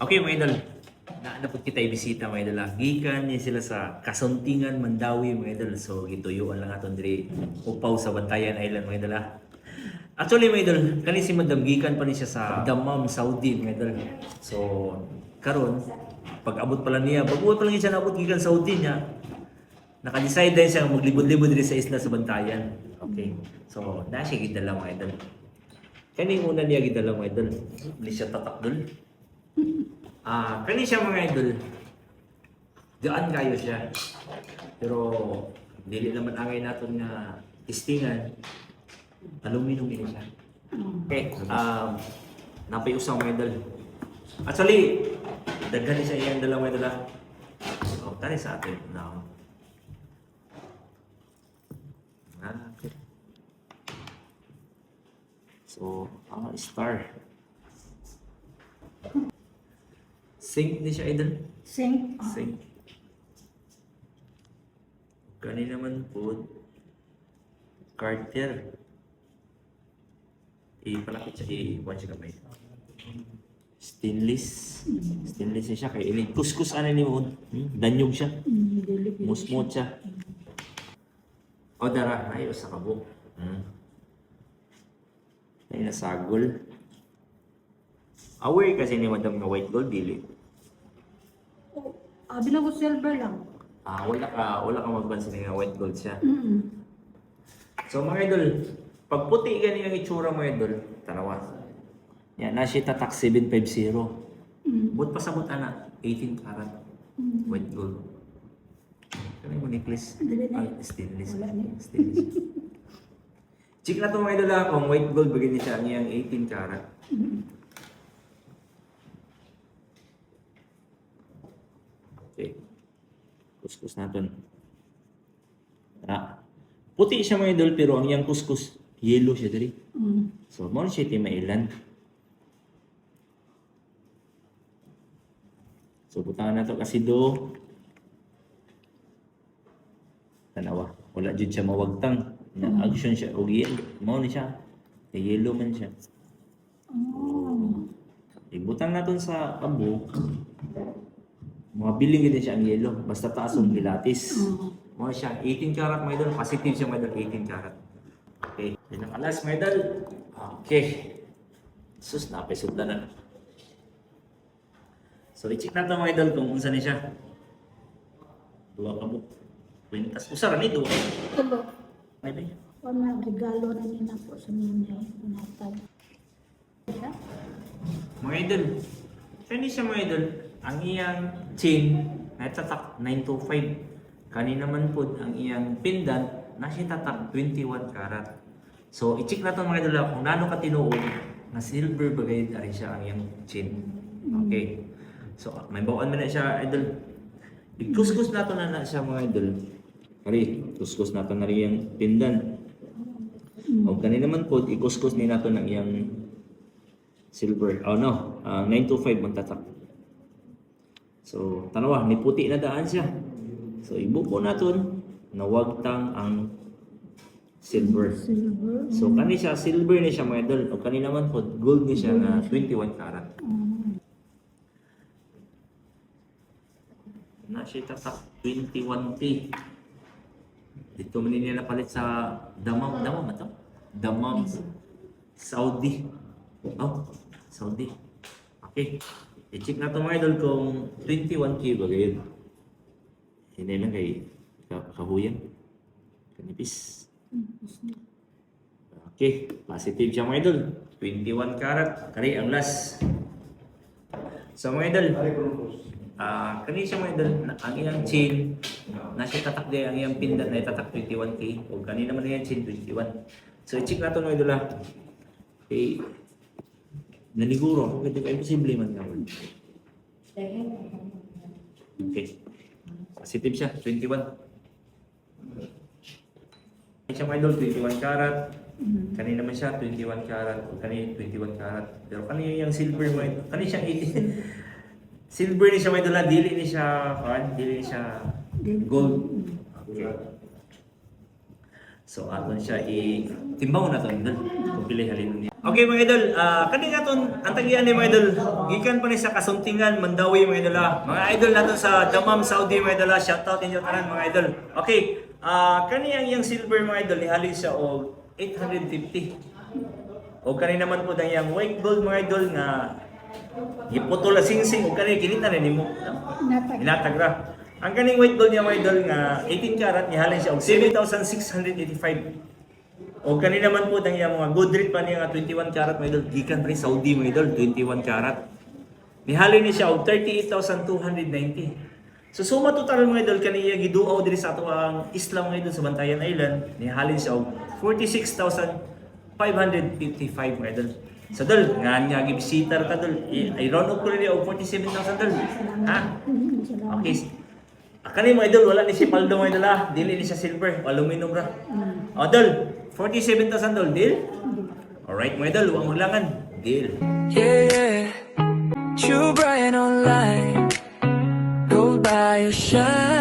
Okay, mga idol. Naanapod kita ibisita, mga idol. Gikan niya sila sa Kasuntingan, Mandawi, mga idol. So, gituyuan lang aton diri upaw sa Bantayan Island, mga idol. Actually, mga idol, kani si Madam Gikan pa ni siya sa Dammam, Saudi, mga idol. So, karon pag abot pa lang niya, pag-uwi pa lang siya naabot gikan Saudi niya, naka-decide din siya maglibod-libod diri sa isla sa Bantayan. Okay. So, na siya gidala, mga idol. Kani una niya gidala, mga idol. Hindi siya tatakdol. Kani siya, mga idol. Gaan kayo siya. Pero dili naman angay naton nga testingan. Aluminum ini siya. Okay. Napayusang, mga idol. Actually, daghan ni siya iyang dala, mga idol. So, tani sa atin now. Okay. So, star. Sink ni siya, idol. Sink. Sink. Kani naman po, Carter. Palapit siya, iwan siya kamay. Stainless. Stainless siya kay ilig. Kuskus ano ni mo? Danyog siya. Musmot siya. O dara, ayos sa kabuk. Ay nasagol. Aware kasi ni Madam nga white gold, dili. Bilang ko silver lang. Wala ka magbansin nga white gold siya. Mm-hmm. So mga idol, pag puti gani ang itsura, mga idol, tanawa. Yan, nasi tatak 750. But pasabot na 18 karat white gold. Kani mo necklace? Stainless. Stainless. Check na to, mga idol, kung white gold bagay niya siya ang iyang 18 karat. Okay. Kuskus natin. Puti siya, mga idol, pero ang iyang kuskus, yellow siya diri. So, mo siya timailan. So, butangan na to kasi do. Tanawa. Wala dyan siya mawagtang. Na-action siya. O yellow. Mo ni siya. Yellow man siya. Ibutang natin sa abo. Mga biling din siya ang yellow. Basta taas ang pilates. Mo siya. 18 karat, mga idol. Positive siya, mga idol. 18 karat. Okay. Yan ang alas, mga idol. Okay. Sus, napisod na. So, i-check natin, mga idol, kung unsa ni siya. Dua ka mo. Kwintas. Usara ni dua. Tulo. May ba? Wala regalo na nila po sa minay. Natag. Mga idol. Kani siya, mga idol. Ang iyang chain, natatak 925. Kani naman po, ang iyang pendant, nasi tatak 21 karat. So, i-check natin, mga idol, kung nano ka tinuod, na silver bagay na rin siya ang iyang chain. Okay. So, may bawaan mo na siya, idol. I-kuskus natin na siya, mga idol. Kari, kuskus natin na rin yung pendant. O kani naman po, i-kuskus ni natin ang iyang silver. 925 man tatak. So, tanawa, may puti na daan siya. So, ibuko natin, nawagtang ang silver. So, kani siya, silver ni siya, mga idol. O kani naman po, gold ni siya na 21 karat. Na siya tatak 21T. Dito man niya napalit sa Dammam ba to? Dammam, Saudi. Saudi. Okay. I-check na ito, mga idol, kung 21K ba gayon. Hindi lang kay kahuyan. Kanipis. Okay. Positive siya, mga idol. 21 karat. Kari ang last. So, mga idol, kani siya, mga idol, ang iyang chain, nasa tatak din ang iyang pindan na itatak 21K. O kani naman ang iyang chain, 21. So, i-check na ito, mga idol, Okay. Naliguro, hindi kayo posible man nga. Okay. Positive siya, 21. Siya, mga idol, 21 karat. Kani naman siya, 21 karat. Kani 21 karat. Pero kani yung silver, mga idol. Kani siya 18. Silver ni siya, mga idol, dili ni siya, dili ni siya gold. Okay. So aton siya i-timbaw na to idol. Kung pili halin niya. Okay mga idol, kani aton ang tagian ni mga idol. Gikan pa ni sa Kasuntingan, Mandawi mga idol. Mga idol naton sa Dammam, Saudi mga idol. Shout out inyo tanan mga idol. Okay, kani ang iyang silver mga idol nihalin siya og 850. O kani naman po dang iyang white gold mga idol nga giputol na singsing o kani kinita na nimo. Natag. Inatag ra. Ang kaning white gold niya mga idol nga 18 karat nihalin siya og 7,685. O kani naman po dang iyang mga good rate pa niya nga 21 karat mga idol gikan pa rin Saudi mga idol 21 karat. Nihalin ni siya og 38,290. So suma total mga idol kaniya giduaw diri sa ato ang isla mga idol sa Bantayan Island nihalin siya og 46,555 mga idol. So dol nga gibisita ra ta dol i-round up ko rin og 47,000 dol. Ha? Okay. Kani mga idol wala ni si Paldo mga idol dili ni siya silver, aluminum ra. O dol 47,000 dol deal? Alright mga idol, huwag maglangan. Deal. Yeah, True Brian online. Gold by your shine.